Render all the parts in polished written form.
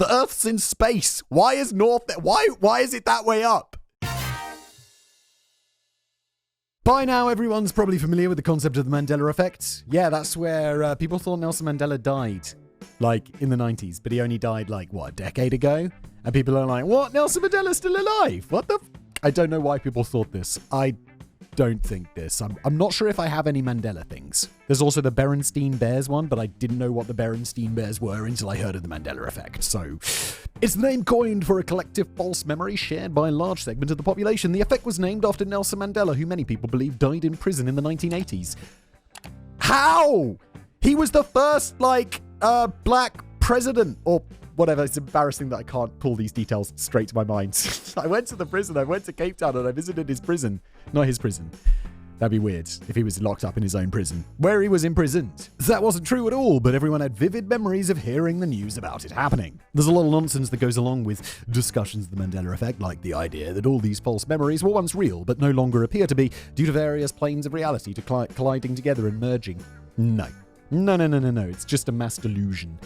The Earth's in space. Why is why is it that way up? By now, everyone's probably familiar with the concept of the Mandela effect. Yeah, that's where people thought Nelson Mandela died, like, in the 90s, but he only died, like, a decade ago? And people are like, what? Nelson Mandela's still alive? What the I don't know why people thought this. I don't think this. I'm not sure if I have any Mandela things. There's also the Berenstain Bears one, but I didn't know what the Berenstain Bears were until I heard of the Mandela effect. So, it's the name coined for a collective false memory shared by a large segment of the population. The effect was named after Nelson Mandela, who many people believe died in prison in the 1980s. How? He was the first, black president, or whatever. It's embarrassing that I can't pull these details straight to my mind. I went to the prison. I went to Cape Town and I visited his prison. Not his prison. That'd be weird if he was locked up in his own prison, where he was imprisoned. That wasn't true at all, but everyone had vivid memories of hearing the news about it happening. There's a lot of nonsense that goes along with discussions of the Mandela effect, like the idea that all these false memories were once real, but no longer appear to be due to various planes of reality colliding together and merging. No. It's just a mass delusion.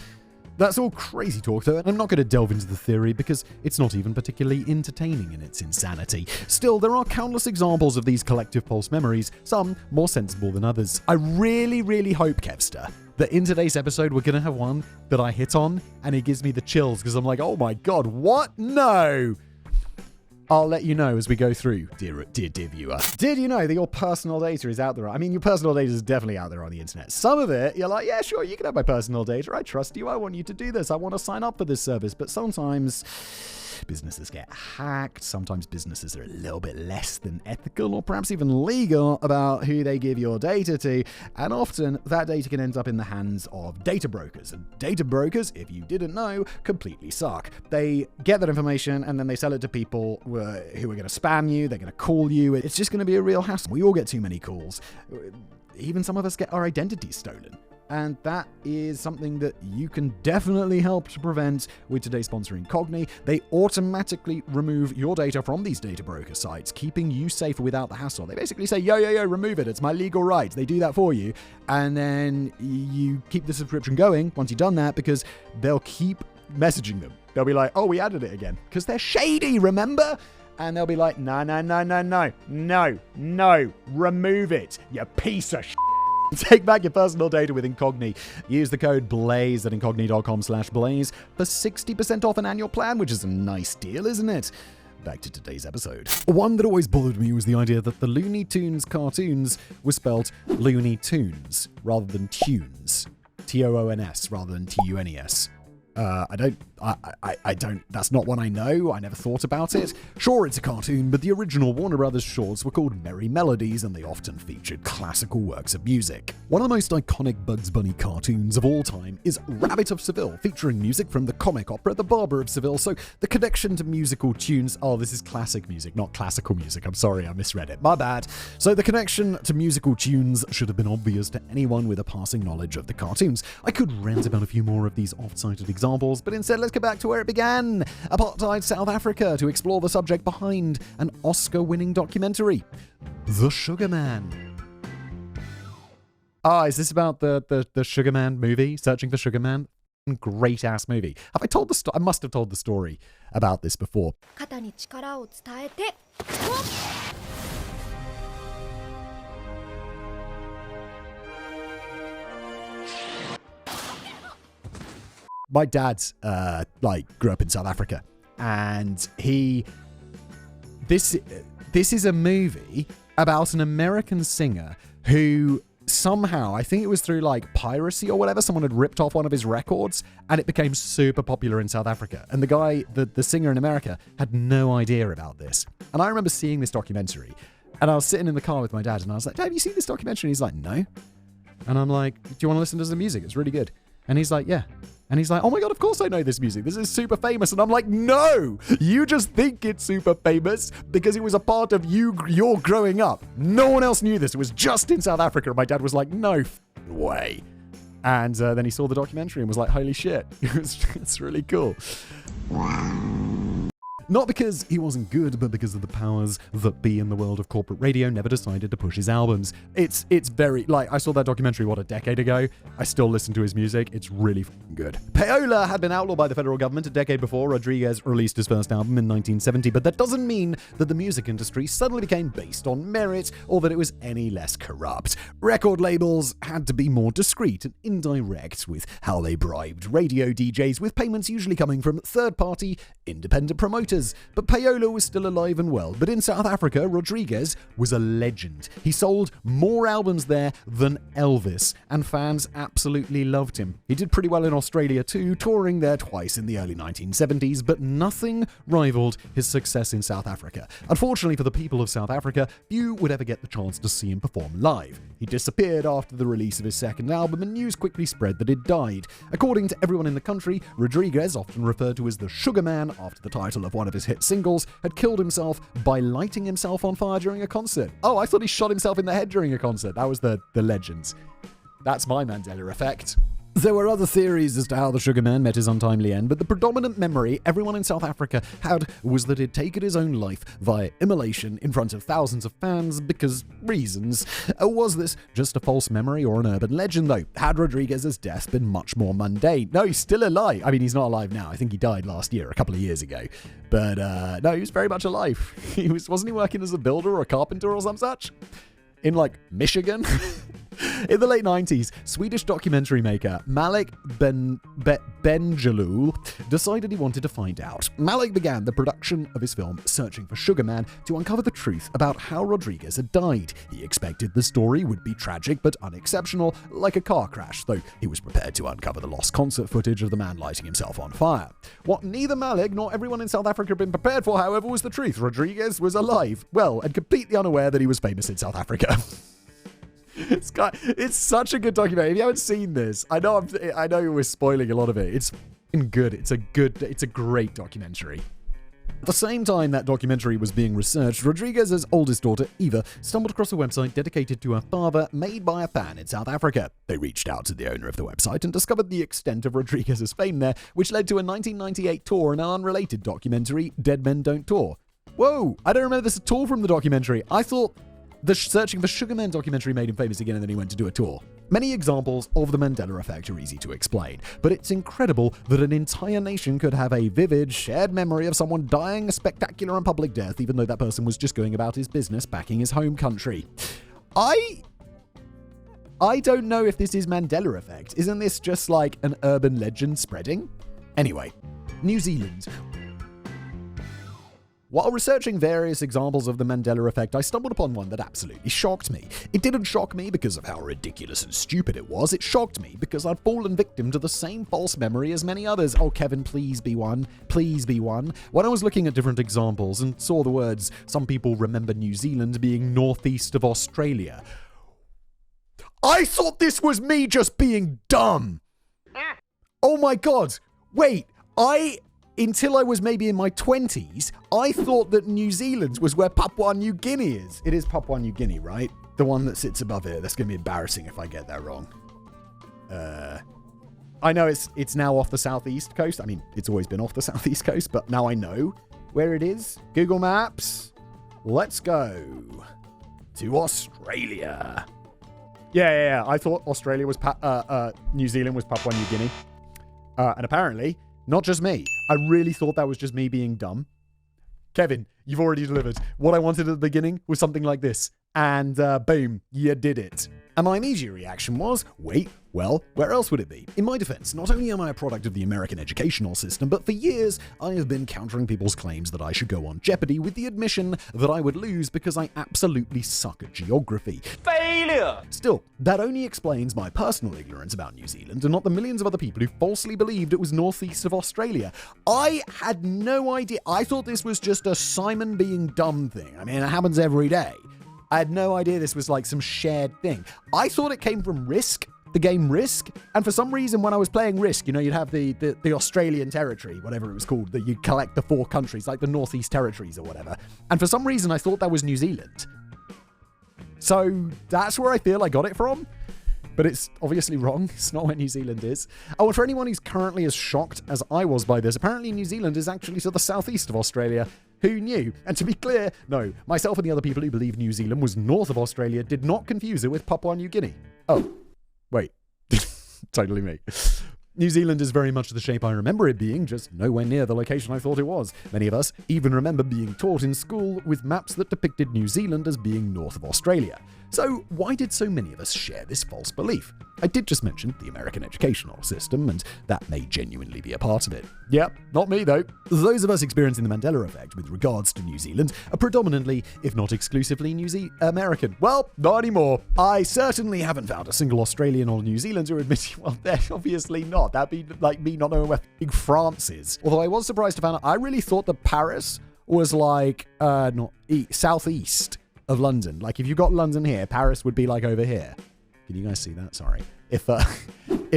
That's all crazy talk, though, and I'm not going to delve into the theory because it's not even particularly entertaining in its insanity. Still, there are countless examples of these collective false memories, some more sensible than others. I really, really hope, Kevster, that in today's episode we're going to have one that I hit on, and it gives me the chills because I'm like, oh my god, what? No! I'll let you know as we go through, dear viewer. Did you know that your personal data is out there? I mean, your personal data is definitely out there on the internet. Some of it, you're like, yeah, sure, you can have my personal data. I trust you. I want you to do this. I want to sign up for this service. But sometimes businesses get hacked. Sometimes businesses are a little bit less than ethical or perhaps even legal about who they give your data to. And often that data can end up in the hands of data brokers. And data brokers, if you didn't know, completely suck. They get that information and then they sell it to people who are going to spam you. They're going to call you. It's just going to be a real hassle. We all get too many calls. Even some of us get our identities stolen. And that is something that you can definitely help to prevent with today's sponsor, Incogni. They automatically remove your data from these data broker sites, keeping you safer without the hassle. They basically say, yo, remove it. It's my legal right. They do that for you. And then you keep the subscription going once you've done that because they'll keep messaging them. They'll be like, oh, we added it again. Because they're shady, remember? And they'll be like, no, remove it, you piece of shit. Take back your personal data with Incogni. Use the code BLAZE at incogni.com/blaze for 60% off an annual plan, which is a nice deal, isn't it? Back to today's episode. One that always bothered me was the idea that the Looney Tunes cartoons were spelled Looney Tunes rather than Tunes. T-O-O-N-S rather than T-U-N-E-S. I don't, that's not one I know. I never thought about it. Sure, it's a cartoon, but the original Warner Brothers shorts were called Merry Melodies, and they often featured classical works of music. One of the most iconic Bugs Bunny cartoons of all time is Rabbit of Seville, featuring music from the comic opera The Barber of Seville. So the connection to musical tunes, this is classic music, not classical music. I'm sorry, I misread it. My bad. So the connection to musical tunes should have been obvious to anyone with a passing knowledge of the cartoons. I could rant about a few more of these oft-cited examples, but instead let's get back to where it began. Apartheid South Africa, to explore the subject behind an Oscar-winning documentary, The Sugar Man. Is this about the Sugar Man movie, Searching for Sugar Man? Great ass movie. Have I told the story? I must have told the story about this before. My dad, grew up in South Africa, and this is a movie about an American singer who somehow, I think it was through piracy or whatever, someone had ripped off one of his records, and it became super popular in South Africa. And the guy, the singer in America, had no idea about this. And I remember seeing this documentary, and I was sitting in the car with my dad, and I was like, Dad, have you seen this documentary? And he's like, no. And I'm like, do you want to listen to the music? It's really good. And he's like, yeah. And he's like, oh my god, of course I know this music. This is super famous. And I'm like, no, you just think it's super famous because it was a part of your growing up. No one else knew this. It was just in South Africa. And my dad was like, no way. And then he saw the documentary and was like, holy shit. It's really cool. Not because he wasn't good, but because of the powers that be in the world of corporate radio never decided to push his albums. It's very, like, I saw that documentary, a decade ago? I still listen to his music. It's really good. Payola had been outlawed by the federal government a decade before Rodriguez released his first album in 1970, but that doesn't mean that the music industry suddenly became based on merit or that it was any less corrupt. Record labels had to be more discreet and indirect with how they bribed radio DJs, with payments usually coming from third-party independent promoters. But Payola was still alive and well. But in South Africa, Rodriguez was a legend. He sold more albums there than Elvis, and fans absolutely loved him. He did pretty well in Australia too, touring there twice in the early 1970s, but nothing rivaled his success in South Africa. Unfortunately for the people of South Africa, few would ever get the chance to see him perform live. He disappeared after the release of his second album, and news quickly spread that he'd died. According to everyone in the country, Rodriguez, often referred to as the Sugar Man after the title of one of his hit singles, had killed himself by lighting himself on fire during a concert. Oh, I thought he shot himself in the head during a concert. That was the legends. That's my Mandela effect. There were other theories as to how the Sugar Man met his untimely end, but the predominant memory everyone in South Africa had was that he'd taken his own life via immolation in front of thousands of fans because reasons. Was this just a false memory or an urban legend, though? Had Rodriguez's death been much more mundane? No, he's still alive. I mean, he's not alive now. I think he died last year, a couple of years ago. But no, he was very much alive. Wasn't he working as a builder or a carpenter or some such? In, like, Michigan? In the late 90s, Swedish documentary maker Malik Benjelloul decided he wanted to find out. Malik began the production of his film Searching for Sugar Man to uncover the truth about how Rodriguez had died. He expected the story would be tragic but unexceptional, like a car crash, though he was prepared to uncover the lost concert footage of the man lighting himself on fire. What neither Malik nor everyone in South Africa had been prepared for, however, was the truth. Rodriguez was alive, well, and completely unaware that he was famous in South Africa. It's such a good documentary. If you haven't seen this, I know we're spoiling a lot of it. It's good. It's a great documentary. At the same time that documentary was being researched, Rodriguez's oldest daughter, Eva, stumbled across a website dedicated to her father made by a fan in South Africa. They reached out to the owner of the website and discovered the extent of Rodriguez's fame there, which led to a 1998 tour and an unrelated documentary, Dead Men Don't Tour. Whoa, I don't remember this at all from the documentary. I thought the Searching for Sugar Man documentary made him famous again and then he went to do a tour. Many examples of the Mandela effect are easy to explain, but it's incredible that an entire nation could have a vivid, shared memory of someone dying a spectacular and public death, even though that person was just going about his business back in his home country. I don't know if this is Mandela effect. Isn't this just like an urban legend spreading? Anyway, New Zealand. While researching various examples of the Mandela effect, I stumbled upon one that absolutely shocked me. It didn't shock me because of how ridiculous and stupid it was. It shocked me because I'd fallen victim to the same false memory as many others. Oh, Kevin, please be one. Please be one. When I was looking at different examples and saw the words, some people remember New Zealand being northeast of Australia, I thought this was me just being dumb. Oh my God. Wait, until I was maybe in my 20s, I thought that New Zealand was where Papua New Guinea is. It is Papua New Guinea, right? The one that sits above it. That's going to be embarrassing if I get that wrong. I know it's now off the southeast coast. I mean, it's always been off the southeast coast, but now I know where it is. Google Maps. Let's go to Australia. Yeah. I thought Australia was New Zealand was Papua New Guinea. And apparently, not just me. I really thought that was just me being dumb. Kevin, you've already delivered. What I wanted at the beginning was something like this. And boom, you did it. And my immediate reaction was, wait, well, where else would it be? In my defense, not only am I a product of the American educational system, but for years I have been countering people's claims that I should go on Jeopardy with the admission that I would lose because I absolutely suck at geography. Failure! Still, that only explains my personal ignorance about New Zealand and not the millions of other people who falsely believed it was northeast of Australia. I had no idea. I thought this was just a Simon being dumb thing. I mean, it happens every day. I had no idea this was like some shared thing. I thought it came from Risk, the game Risk. And for some reason, when I was playing Risk, you'd have the Australian territory, whatever it was called, that you'd collect the 4 countries, like the Northeast Territories or whatever. And for some reason, I thought that was New Zealand. So that's where I feel I got it from. But it's obviously wrong. It's not where New Zealand is. Oh, and for anyone who's currently as shocked as I was by this, apparently New Zealand is actually to the southeast of Australia. Who knew? And to be clear, no, myself and the other people who believe New Zealand was north of Australia did not confuse it with Papua New Guinea. Oh, wait. Totally me. New Zealand is very much the shape I remember it being, just nowhere near the location I thought it was. Many of us even remember being taught in school with maps that depicted New Zealand as being north of Australia. So why did so many of us share this false belief? I did just mention the American educational system, and that may genuinely be a part of it. Yep, not me though. Those of us experiencing the Mandela effect with regards to New Zealand are predominantly, if not exclusively, American. Well, not anymore. I certainly haven't found a single Australian or New Zealander admitting, well, they're obviously not. That'd be like me not knowing where big France is. Although I was surprised to find out, I really thought that Paris was like, southeast of London. Like if you got London here, Paris would be like over here. Can you guys see that? Sorry. If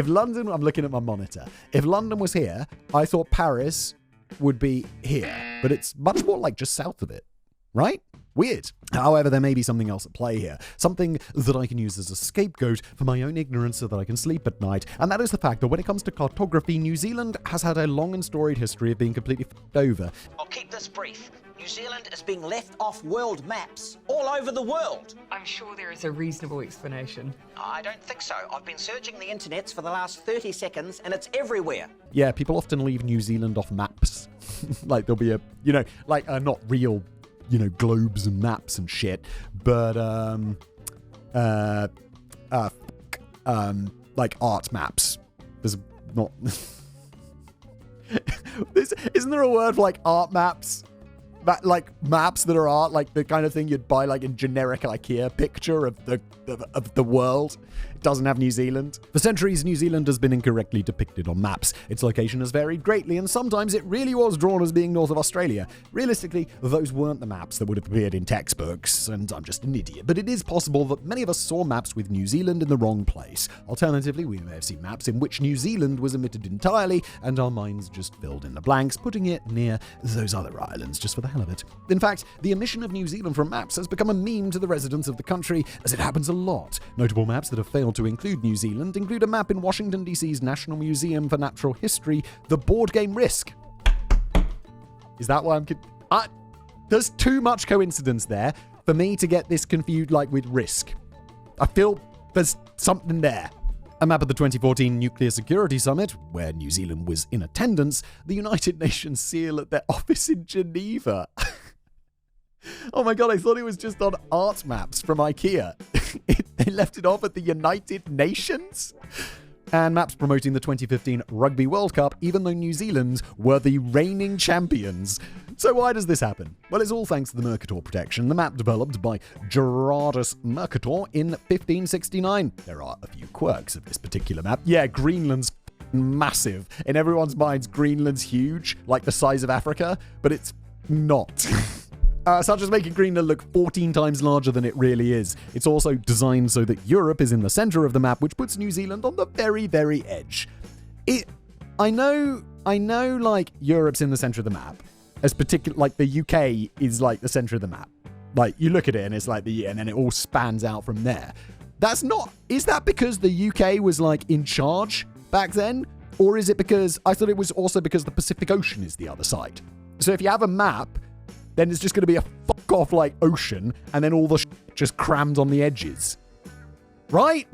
London, I'm looking at my monitor. If London was here, I thought Paris would be here, but it's much more like just south of it, right? Weird. However, there may be something else at play here. Something that I can use as a scapegoat for my own ignorance so that I can sleep at night. And that is the fact that when it comes to cartography, New Zealand has had a long and storied history of being completely f***ed over. I'll keep this brief. New Zealand is being left off world maps all over the world. I'm sure there is a reasonable explanation. I don't think so. I've been searching the internets for the last 30 seconds and it's everywhere. Yeah, people often leave New Zealand off maps. Like there'll be not real, globes and maps and shit, but like art maps. There's not. Isn't there a word for like art maps? Like maps that are art, like the kind of thing you'd buy like in generic IKEA picture of the world. It doesn't have New Zealand. For centuries, New Zealand has been incorrectly depicted on maps. Its location has varied greatly, and sometimes it really was drawn as being north of Australia. Realistically, those weren't the maps that would have appeared in textbooks, and I'm just an idiot. But it is possible that many of us saw maps with New Zealand in the wrong place. Alternatively, we may have seen maps in which New Zealand was omitted entirely, and our minds just filled in the blanks, putting it near those other islands just for the hell of it. In fact, the omission of New Zealand from maps has become a meme to the residents of the country, as it happens a lot. Notable maps that have failed to include New Zealand include a map in Washington, D.C.'s National Museum for Natural History, the board game Risk. Is that why there's too much coincidence there for me to get this confused like with Risk. I feel there's something there. A map of the 2014 Nuclear Security Summit, where New Zealand was in attendance, the United Nations seal at their office in Geneva. Oh my god, I thought it was just on art maps from IKEA. They left it off at the United Nations? And maps promoting the 2015 Rugby World Cup, even though New Zealand were the reigning champions. So why does this happen? Well, it's all thanks to the Mercator protection, the map developed by Gerardus Mercator in 1569. There are a few quirks of this particular map. Yeah, Greenland's massive. In everyone's minds, Greenland's huge, like the size of Africa, but it's not. Such as making Greenland look 14 times larger than it really is. It's also designed so that Europe is in the center of the map, which puts New Zealand on the very, very edge. I know, like, Europe's in the center of the map. As like, the UK is, like, the center of the map. Like, you look at it and it's like and then it all spans out from there. Is that because the UK was, like, in charge back then? Or is it because, I thought it was also because the Pacific Ocean is the other side. So if you have a map, then it's just going to be a fuck-off, like, ocean, and then all the just crammed on the edges. Right?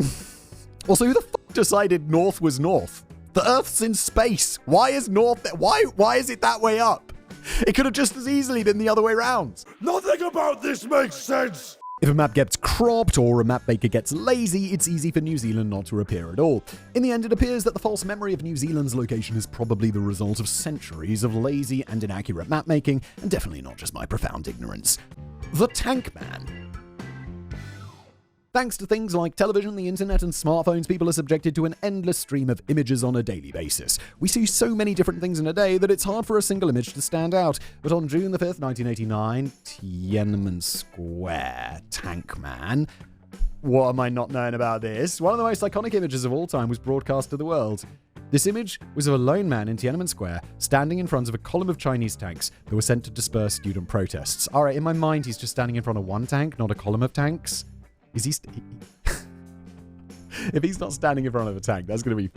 Also, who the fuck decided north was north? The Earth's in space. Why is north there? Why is it that way up? It could have just as easily been the other way around. Nothing about this makes sense. If a map gets cropped or a map maker gets lazy, it's easy for New Zealand not to appear at all. In the end, it appears that the false memory of New Zealand's location is probably the result of centuries of lazy and inaccurate map making, and definitely not just my profound ignorance. The Tank Man. Thanks to things like television, the internet, and smartphones, people are subjected to an endless stream of images on a daily basis. We see so many different things in a day that it's hard for a single image to stand out. But on June the 5th, 1989, Tiananmen Square, Tank Man. What am I not knowing about this? One of the most iconic images of all time was broadcast to the world. This image was of a lone man in Tiananmen Square standing in front of a column of Chinese tanks that were sent to disperse student protests. All right, in my mind, he's just standing in front of one tank, not a column of tanks. Is he If he's not standing in front of a tank, that's going to be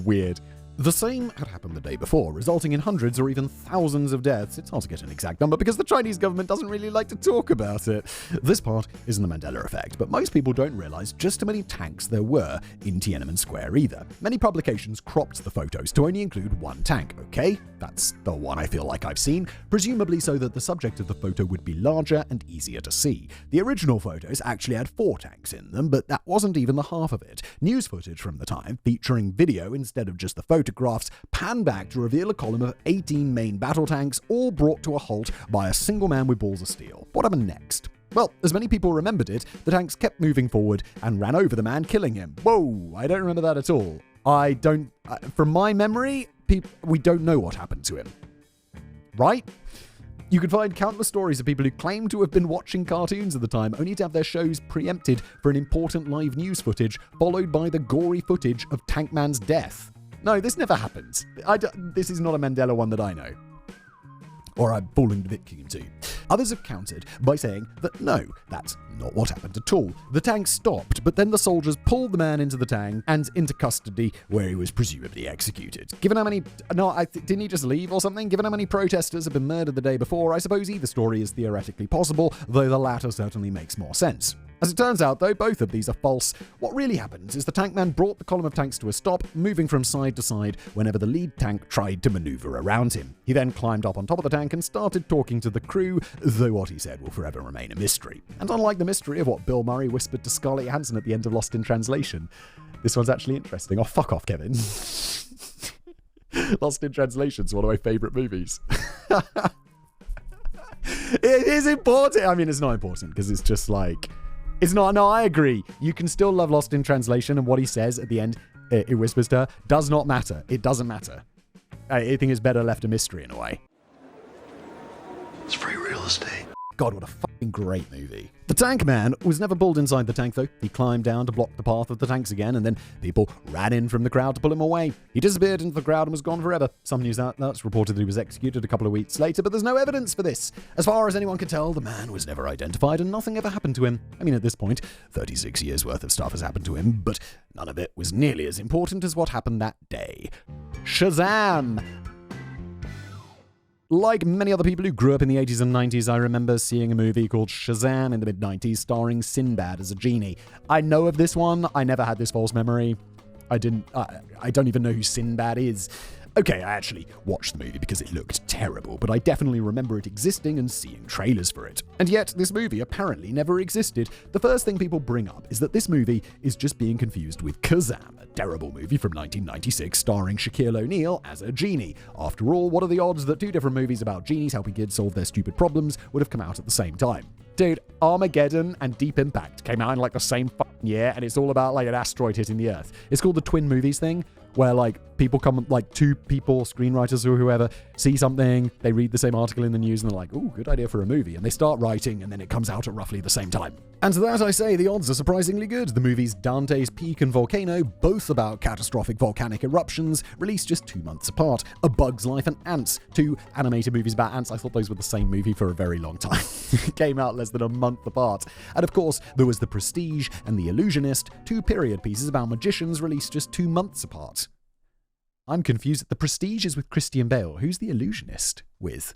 weird. The same had happened the day before, resulting in hundreds or even thousands of deaths. It's hard to get an exact number because the Chinese government doesn't really like to talk about it. This part isn't the Mandela effect, but most people don't realize just how many tanks there were in Tiananmen Square either. Many publications cropped the photos to only include one tank, okay? That's the one I feel like I've seen, presumably so that the subject of the photo would be larger and easier to see. The original photos actually had 4 tanks in them, but that wasn't even the half of it. News footage from the time, featuring video instead of just the photographs, pan back to reveal a column of 18 main battle tanks, all brought to a halt by a single man with balls of steel. What happened next? Well, as many people remembered it, the tanks kept moving forward and ran over the man, killing him. Whoa, I don't remember that at all. From my memory, we don't know what happened to him. Right? You could find countless stories of people who claim to have been watching cartoons at the time, only to have their shows preempted for an important live news footage, followed by the gory footage of Tankman's death. No, this never happened. This is not a Mandela one that I know. Or I'm falling victim to. Others have countered by saying that no, that's not what happened at all. The tank stopped, but then the soldiers pulled the man into the tank and into custody, where he was presumably executed. Given how many... didn't he just leave or something? Given how many protesters have been murdered the day before, I suppose either story is theoretically possible, though the latter certainly makes more sense. As it turns out, though, both of these are false. What really happened is the tank man brought the column of tanks to a stop, moving from side to side whenever the lead tank tried to maneuver around him. He then climbed up on top of the tank and started talking to the crew, though what he said will forever remain a mystery. And unlike the mystery of what Bill Murray whispered to Scarlett Johansson at the end of Lost in Translation, this one's actually interesting. Oh, fuck off, Kevin. Lost in Translation's one of my favourite movies. It is important. I mean, it's not important because it's just like... It's not, no, I agree. You can still love Lost in Translation, and what he says at the end, it whispers to her, does not matter. It doesn't matter. I think it's better left a mystery in a way. It's free real estate. God, what a fucking great movie. The tank man was never pulled inside the tank, though. He climbed down to block the path of the tanks again, and then people ran in from the crowd to pull him away. He disappeared into the crowd and was gone forever. Some news outlets reported that he was executed a couple of weeks later, but there's no evidence for this. As far as anyone could tell, the man was never identified and nothing ever happened to him. I mean, at this point, 36 years worth of stuff has happened to him, but none of it was nearly as important as what happened that day. Shazam! Like many other people who grew up in the 80s and 90s, I remember seeing a movie called Shazam in the mid-90s starring Sinbad as a genie. I know of this one. I never had this false memory. I don't even know who Sinbad is. Okay, I actually watched the movie because it looked terrible, but I definitely remember it existing and seeing trailers for it. And yet, this movie apparently never existed. The first thing people bring up is that this movie is just being confused with Shazam, a terrible movie from 1996 starring Shaquille O'Neal as a genie. After all, what are the odds that 2 different movies about genies helping kids solve their stupid problems would have come out at the same time? Dude, Armageddon and Deep Impact came out in like the same fucking year, and it's all about like an asteroid hitting the Earth. It's called the twin movies thing, where like people come, like 2 people, screenwriters or whoever, see something, they read the same article in the news and they're like, ooh, good idea for a movie. And they start writing and then it comes out at roughly the same time. And to that I say the odds are surprisingly good. The movies Dante's Peak and Volcano, both about catastrophic volcanic eruptions, released just 2 months apart. A Bug's Life and Ants, 2 animated movies about ants. I thought those were the same movie for a very long time. Came out less than a month apart. And of course, there was The Prestige and The Illusionist, 2 period pieces about magicians released just 2 months apart. I'm confused. The Prestige is with Christian Bale. Who's The Illusionist with?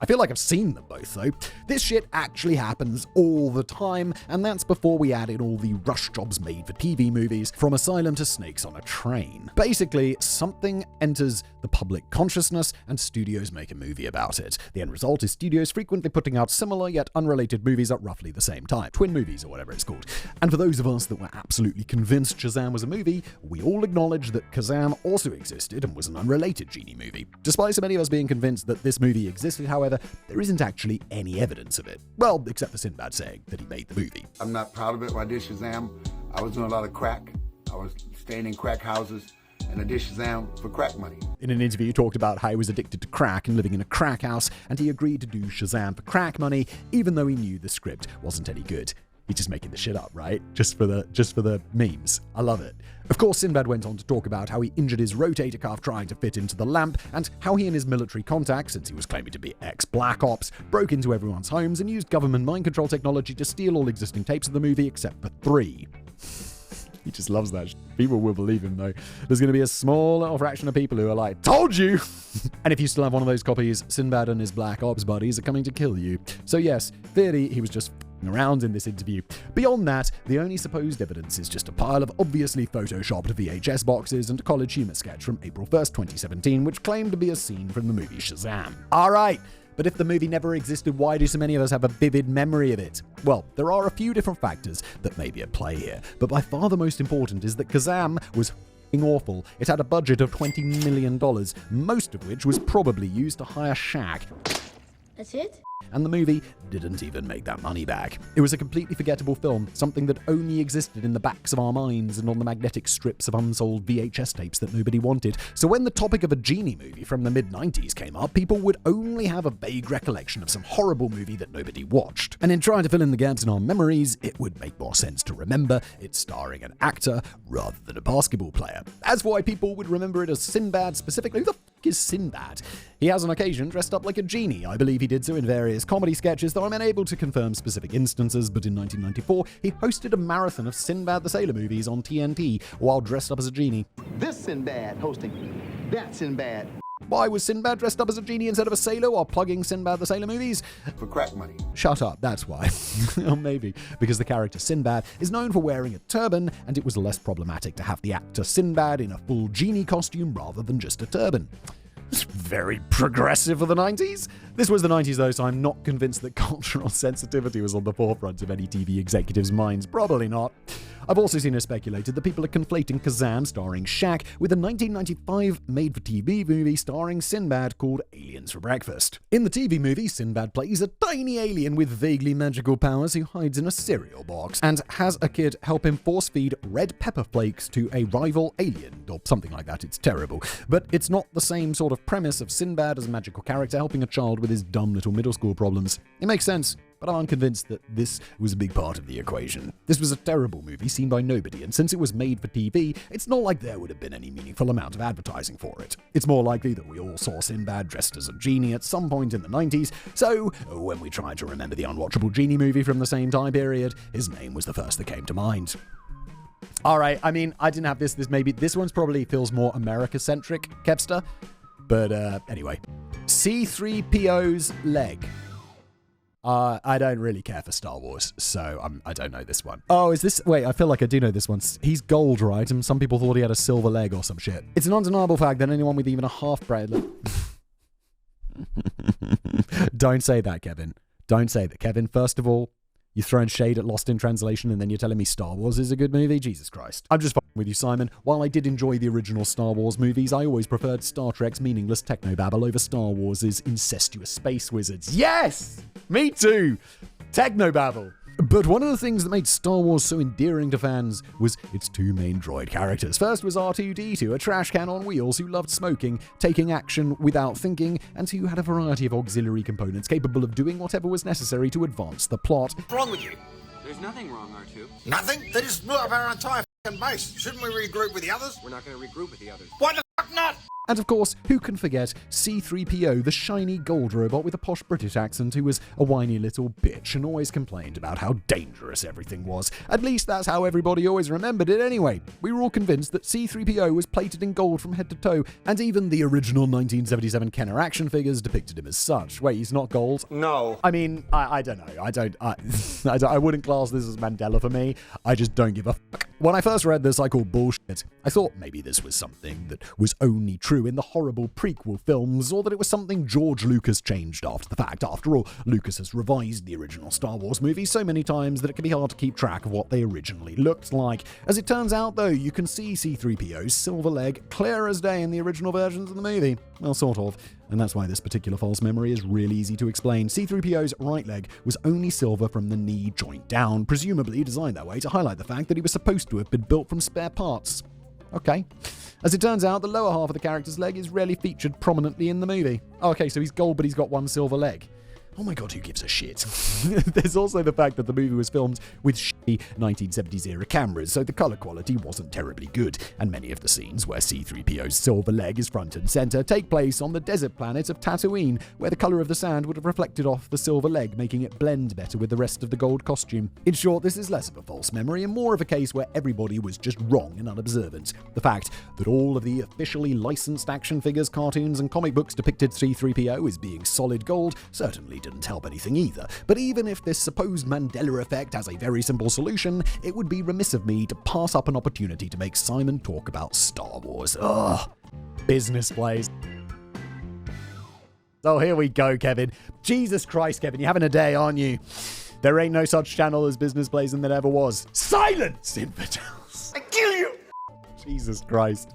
I feel like I've seen them both, though. This shit actually happens all the time, and that's before we add in all the rush jobs made for TV movies, from Asylum to Snakes on a Train. Basically, something enters the public consciousness, and studios make a movie about it. The end result is studios frequently putting out similar yet unrelated movies at roughly the same time. Twin movies, or whatever it's called. And for those of us that were absolutely convinced Shazam was a movie, we all acknowledge that Shazam also existed and was an unrelated genie movie. Despite so many of us being convinced that this movie existed, however, there isn't actually any evidence of it. Well, except for Sinbad saying that he made the movie. I'm not proud of it when I did Shazam. I was doing a lot of crack. I was staying in crack houses, and I did Shazam for crack money. In an interview, he talked about how he was addicted to crack and living in a crack house, and he agreed to do Shazam for crack money, even though he knew the script wasn't any good. He's just making the shit up, right? Just for the memes. I love it. Of course, Sinbad went on to talk about how he injured his rotator cuff trying to fit into the lamp, and how he and his military contacts, since he was claiming to be ex-Black Ops, broke into everyone's homes and used government mind control technology to steal all existing tapes of the movie except for 3. He just loves that. People will believe him, though. There's going to be a small little fraction of people who are like, told you! And if you still have one of those copies, Sinbad and his Black Ops buddies are coming to kill you. So yes, clearly he was just around in this interview. Beyond that, the only supposed evidence is just a pile of obviously photoshopped VHS boxes and a college humor sketch from April 1st, 2017, which claimed to be a scene from the movie Shazam. Alright, but if the movie never existed, why do so many of us have a vivid memory of it? Well, there are a few different factors that may be at play here, but by far the most important is that Shazam was awful. It had a budget of $20 million, most of which was probably used to hire Shaq. That's it? And the movie didn't even make that money back. It was a completely forgettable film, something that only existed in the backs of our minds and on the magnetic strips of unsold VHS tapes that nobody wanted. So when the topic of a genie movie from the mid-90s came up, people would only have a vague recollection of some horrible movie that nobody watched. And in trying to fill in the gaps in our memories, it would make more sense to remember it starring an actor rather than a basketball player. That's why people would remember it as Sinbad specifically. Who the is Sinbad? He has on occasion dressed up like a genie. I believe he did so in various comedy sketches, though I'm unable to confirm specific instances, but in 1994, he hosted a marathon of Sinbad the Sailor movies on TNT while dressed up as a genie. This Sinbad hosting that Sinbad. Why was Sinbad dressed up as a genie instead of a sailor while plugging Sinbad the Sailor movies? For crack money. Shut up, that's why. Or maybe because the character Sinbad is known for wearing a turban, and it was less problematic to have the actor Sinbad in a full genie costume rather than just a turban. It's very progressive for the 90s. This was the 90s though, so I'm not convinced that cultural sensitivity was on the forefront of any TV executives' minds. Probably not. I've also seen it speculated that people are conflating Shazam starring Shaq with a 1995 made-for-TV movie starring Sinbad called Aliens for Breakfast. In the TV movie, Sinbad plays a tiny alien with vaguely magical powers who hides in a cereal box and has a kid help him force-feed red pepper flakes to a rival alien, or something like that. It's terrible. But it's not the same sort of premise of Sinbad as a magical character helping a child with his dumb little middle school problems. It makes sense, but I'm unconvinced that this was a big part of the equation. This was a terrible movie seen by nobody, and since it was made for TV, it's not like there would have been any meaningful amount of advertising for it. It's more likely that we all saw Sinbad dressed as a genie at some point in the 90s, so when we tried to remember the unwatchable genie movie from the same time period, his name was the first that came to mind. Alright, I mean, I didn't have this one's probably feels more America-centric, Kevster, but anyway. C-3PO's leg. I don't really care for Star Wars, so I don't know this one. Oh, is this... Wait, I feel like I do know this one. He's gold, right? And some people thought he had a silver leg or some shit. It's an undeniable fact that anyone with even a half-bred... Don't say that, Kevin. Don't say that, Kevin. First of all, you're throwing shade at Lost in Translation, and then you're telling me Star Wars is a good movie? Jesus Christ. I'm just fucking with you, Simon. While I did enjoy the original Star Wars movies, I always preferred Star Trek's meaningless technobabble over Star Wars' incestuous space wizards. Yes! Me too! Technobabble. But one of the things that made Star Wars so endearing to fans was its two main droid characters. First was R2-D2, a trash can on wheels who loved smoking, taking action without thinking, and who had a variety of auxiliary components capable of doing whatever was necessary to advance the plot. What's wrong with you? There's nothing wrong, R2. Nothing? They just blew up our entire f***ing base. Shouldn't we regroup with the others? We're not going to regroup with the others. Why the f*** not? And of course, who can forget C-3PO, the shiny gold robot with a posh British accent who was a whiny little bitch and always complained about how dangerous everything was. At least that's how everybody always remembered it anyway. We were all convinced that C-3PO was plated in gold from head to toe, and even the original 1977 Kenner action figures depicted him as such. Wait, he's not gold? No. I mean, I don't know. I wouldn't class this as Mandela for me. I just don't give a fuck. When I first read this, I called bullshit. I thought maybe this was something that was only true in the horrible prequel films, or that it was something George Lucas changed after the fact. After all, Lucas has revised the original Star Wars movies so many times that it can be hard to keep track of what they originally looked like. As it turns out, though, you can see C-3PO's silver leg clear as day in the original versions of the movie. Well, sort of. And that's why this particular false memory is really easy to explain. C-3PO's right leg was only silver from the knee joint down, presumably designed that way to highlight the fact that he was supposed to have been built from spare parts. Okay. As it turns out, the lower half of the character's leg is rarely featured prominently in the movie. Oh, okay, so he's gold, but he's got one silver leg. Oh my god, who gives a shit? There's also the fact that the movie was filmed with shitty 1970s era cameras, so the color quality wasn't terribly good, and many of the scenes where C-3PO's silver leg is front and center take place on the desert planet of Tatooine, where the color of the sand would have reflected off the silver leg, making it blend better with the rest of the gold costume. In short, this is less of a false memory and more of a case where everybody was just wrong and unobservant. The fact that all of the officially licensed action figures, cartoons, and comic books depicted C-3PO as being solid gold certainly didn't help anything either. But even if this supposed Mandela effect has a very simple solution, it would be remiss of me to pass up an opportunity to make Simon talk about Star Wars. Ugh. Business plays. Oh, here we go, Kevin. Jesus Christ, Kevin, you're having a day, aren't you? There ain't no such channel as Business Plays than there ever was. Silence, infidels! I kill you! Jesus Christ.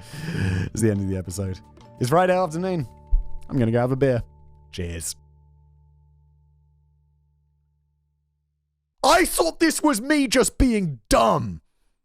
It's the end of the episode. It's Friday afternoon. I'm going to go have a beer. Cheers. I thought this was me just being dumb.